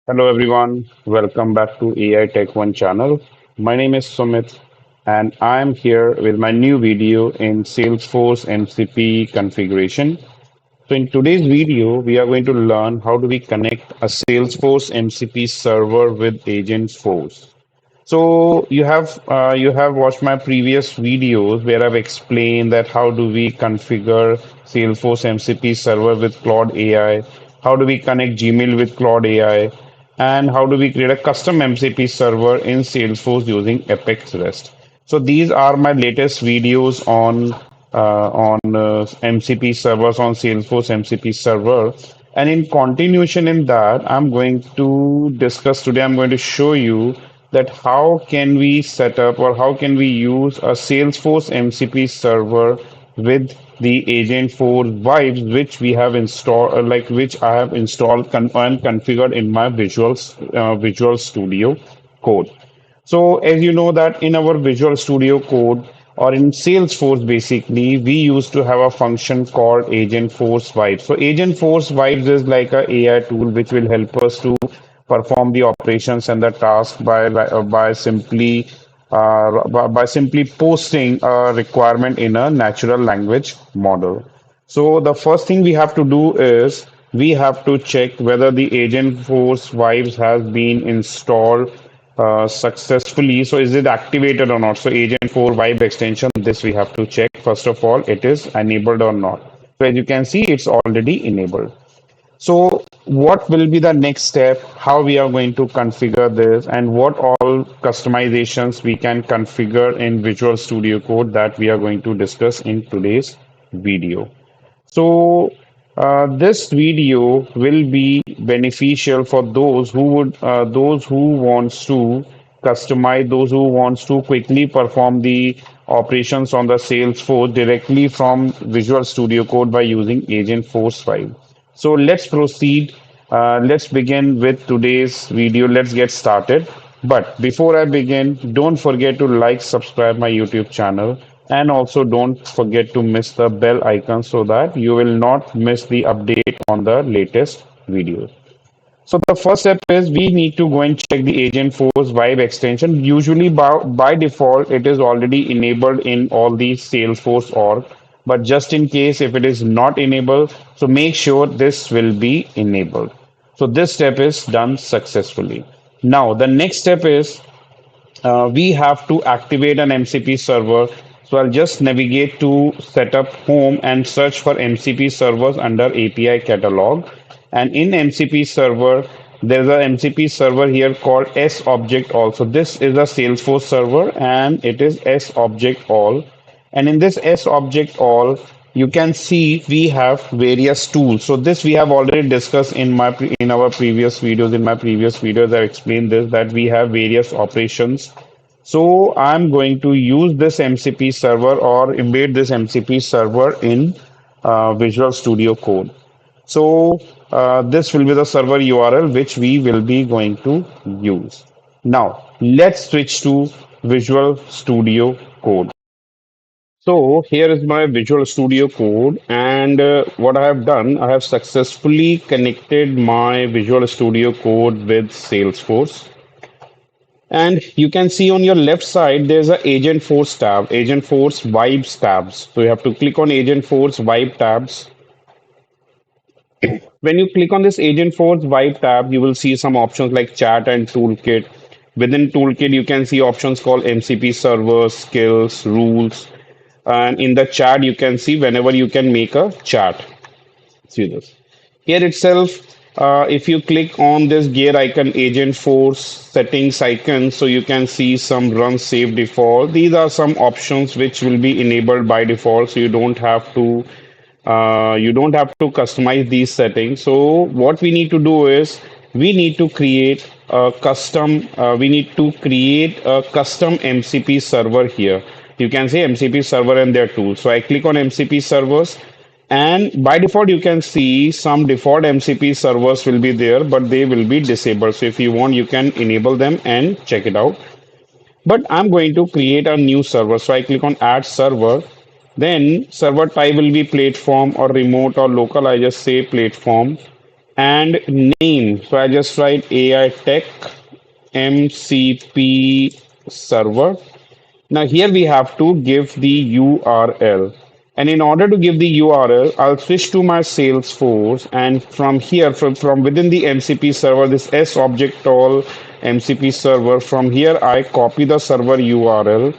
Hello everyone, welcome back to AITechone channel. My name is Sumit and I am here with my new video in Salesforce MCP configuration. So in today's video, we are going to learn how do we connect a Salesforce MCP server with AgentForce. So you have watched my previous videos where I've explained that how do we configure Salesforce MCP server with Claude AI, how do we connect Gmail with Claude AI, and how do we create a custom MCP server in Salesforce using Apex REST. So these are my latest videos on MCP servers on Salesforce MCP server. And in continuation in that, I'm going to discuss today, I'm going to show you that how can we set up or how can we use a Salesforce MCP server with the AgentForce Vibes, which we have installed, which I have installed and configured in my Visual Studio Code. So as you know that in our Visual Studio Code or in Salesforce, basically, we used to have a function called AgentForce Vibes. So AgentForce Vibes is like a AI tool which will help us to perform the operations and the task by simply posting a requirement in a natural language model. So the first thing we have to do is we have to check whether the AgentForce Vibes has been installed successfully. So is it activated or not? So Agent4 Vibe extension, this we have to check. First of all, it is enabled or not. So as you can see, it's already enabled. So what will be the next step? How we are going to configure this and what all customizations we can configure in Visual Studio Code that we are going to discuss in today's video. So this video will be beneficial for those who wants to customize, those who wants to quickly perform the operations on the Salesforce directly from Visual Studio Code by using AgentForce file. So let's proceed. Let's begin with today's video. Let's get started. But before I begin, don't forget to like, subscribe my YouTube channel, and also don't forget to miss the bell icon so that you will not miss the update on the latest videos. So the first step is we need to go and check the AgentForce Vibe extension. Usually by default, it is already enabled in all the Salesforce org. But just in case if it is not enabled, so make sure this will be enabled. So this step is done successfully. Now the next step is we have to activate an MCP server. So I'll just navigate to setup home and search for MCP servers under API catalog. And in MCP server, there's a MCP server here called S object all. So this is a Salesforce server and it is S object all. And in this S object all, you can see we have various tools. So this we have already discussed in our previous videos. In my previous videos, I explained this that we have various operations. So I'm going to use this MCP server or embed this MCP server in Visual Studio Code. So this will be the server URL which we will be going to use. Now let's switch to Visual Studio Code. So here is my Visual Studio Code and what I have done, I have successfully connected my Visual Studio Code with Salesforce. And you can see on your left side, there's a AgentForce tab, AgentForce Vibes tabs. So you have to click on AgentForce Vibe tabs. When you click on this AgentForce Vibe tab, you will see some options like chat and toolkit. Within toolkit, you can see options called MCP server, skills, rules. And in the chat, you can see whenever you can make a chat. See this. Here itself, if you click on this gear icon, AgentForce settings icon, so you can see some run save default. These are some options which will be enabled by default, so you don't have to customize these settings. So what we need to do is we need to create a custom MCP server here. You can say MCP server and their tools. So I click on MCP servers and by default you can see some default MCP servers will be there, but they will be disabled. So if you want, you can enable them and check it out. But I'm going to create a new server. So I click on add server. Then server type will be platform or remote or local. I just say platform. and name. So I just write AI Tech MCP Server. Now here we have to give the URL. And in order to give the URL, I'll switch to my Salesforce, and from here, from within the MCP server, this S object all MCP server, from here I copy the server URL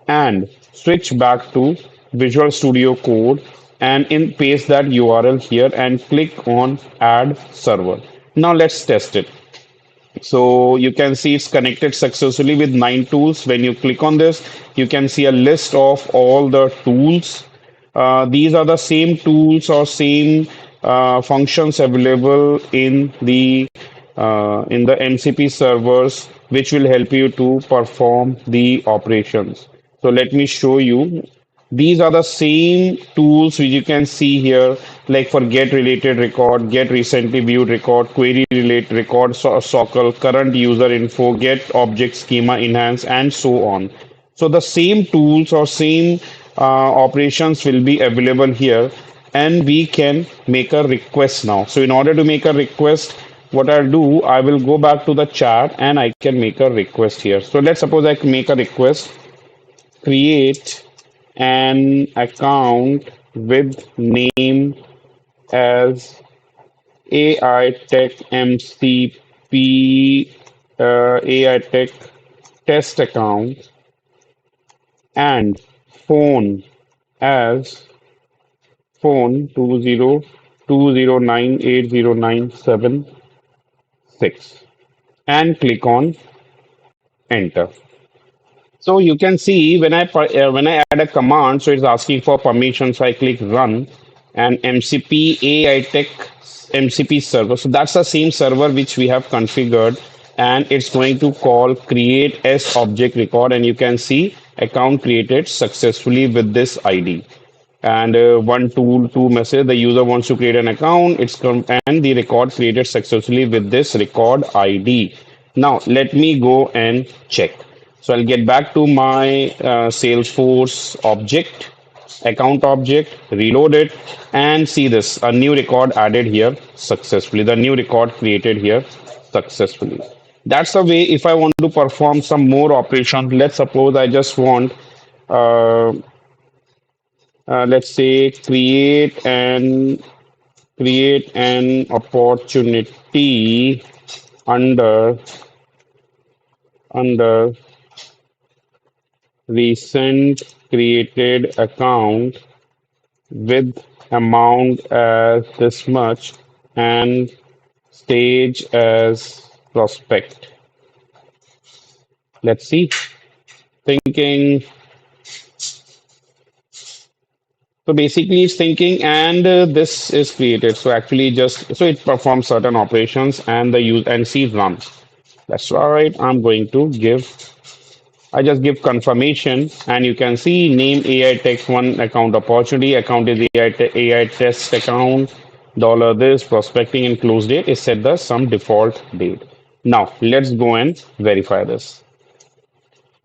and switch back to Visual Studio Code and in paste that URL here and click on add server. Now let's test it. So you can see it's connected successfully with 9 tools. When you click on this, you can see a list of all the tools. These are the same tools or same functions available in the MCP servers, which will help you to perform the operations. So let me show you. These are the same tools which you can see here, like for get related record, get recently viewed record, query relate record, sockle, current user info, get object schema enhance, and so on. So the same tools or same operations will be available here, and we can make a request now. So in order to make a request, what I'll do, I will go back to the chat and I can make a request here. So let's suppose I can make a request, create an account with name as AI Tech MCP, AI Tech test account, and phone as phone 2020980976, and click on enter. So you can see when I add a command, so it's asking for permission. So I click run and MCP AI Tech MCP server. So that's the same server which we have configured, and it's going to call create S object record, and you can see account created successfully with this ID. And one tool two message, the user wants to create an account, and the record created successfully with this record ID. Now let me go and check. So I'll get back to my Salesforce object, account object, reload it, and see this, a new record added here successfully, the new record created here successfully. That's the way. If I want to perform some more operations, let's suppose I just want uh, let's say create an opportunity under under recent created account with amount as this much and stage as prospect. Let's see. Thinking. So basically, it's thinking, and this is created. So actually, just so it performs certain operations, and the use and see runs. That's all right. I'm going to give. I just give confirmation, and you can see name AI Text One account opportunity. Account is AI test account. Dollar this prospecting and close date is set the some default date. Now let's go and verify this.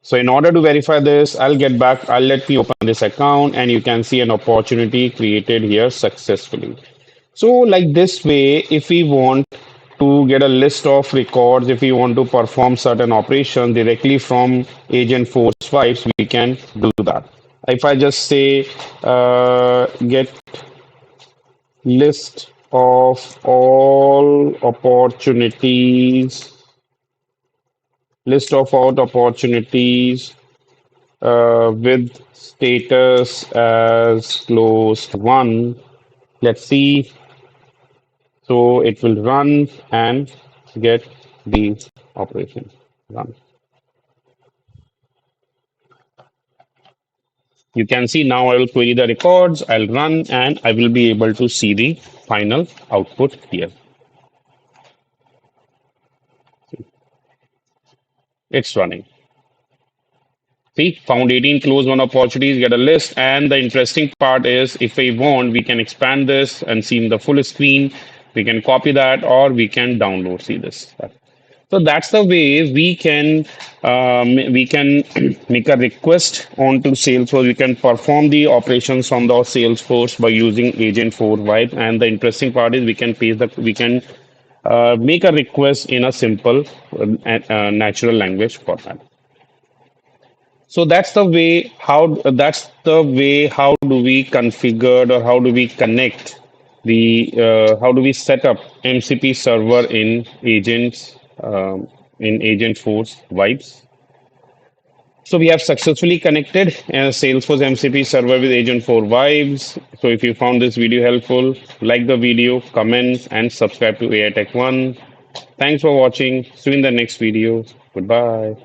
So in order to verify this, I'll let me open this account, and you can see an opportunity created here successfully. So like this way, if we want to get a list of records, if we want to perform certain operations directly from AgentForce Vibes, we can do that. If I just say get list of all opportunities, with status as closed one. Let's see. So it will run and get the operation run. You can see now I will query the records, I'll run, and I will be able to see the final output here. It's running. See, found 18 close one opportunities, get a list. And the interesting part is if we want, we can expand this and see in the full screen. We can copy that or we can download. See this. So that's the way we can make a request onto Salesforce. We can perform the operations on the Salesforce by using Agent4 Vibe. And the interesting part is we can make a request in a simple natural language format. So that's the way how do we configure or how do we connect how do we set up MCP server in Agent Force Vibes. So we have successfully connected Salesforce MCP server with Agent4 Vibes. So if you found this video helpful, like the video, comment, and subscribe to AI Tech One. Thanks for watching. See you in the next video. Goodbye.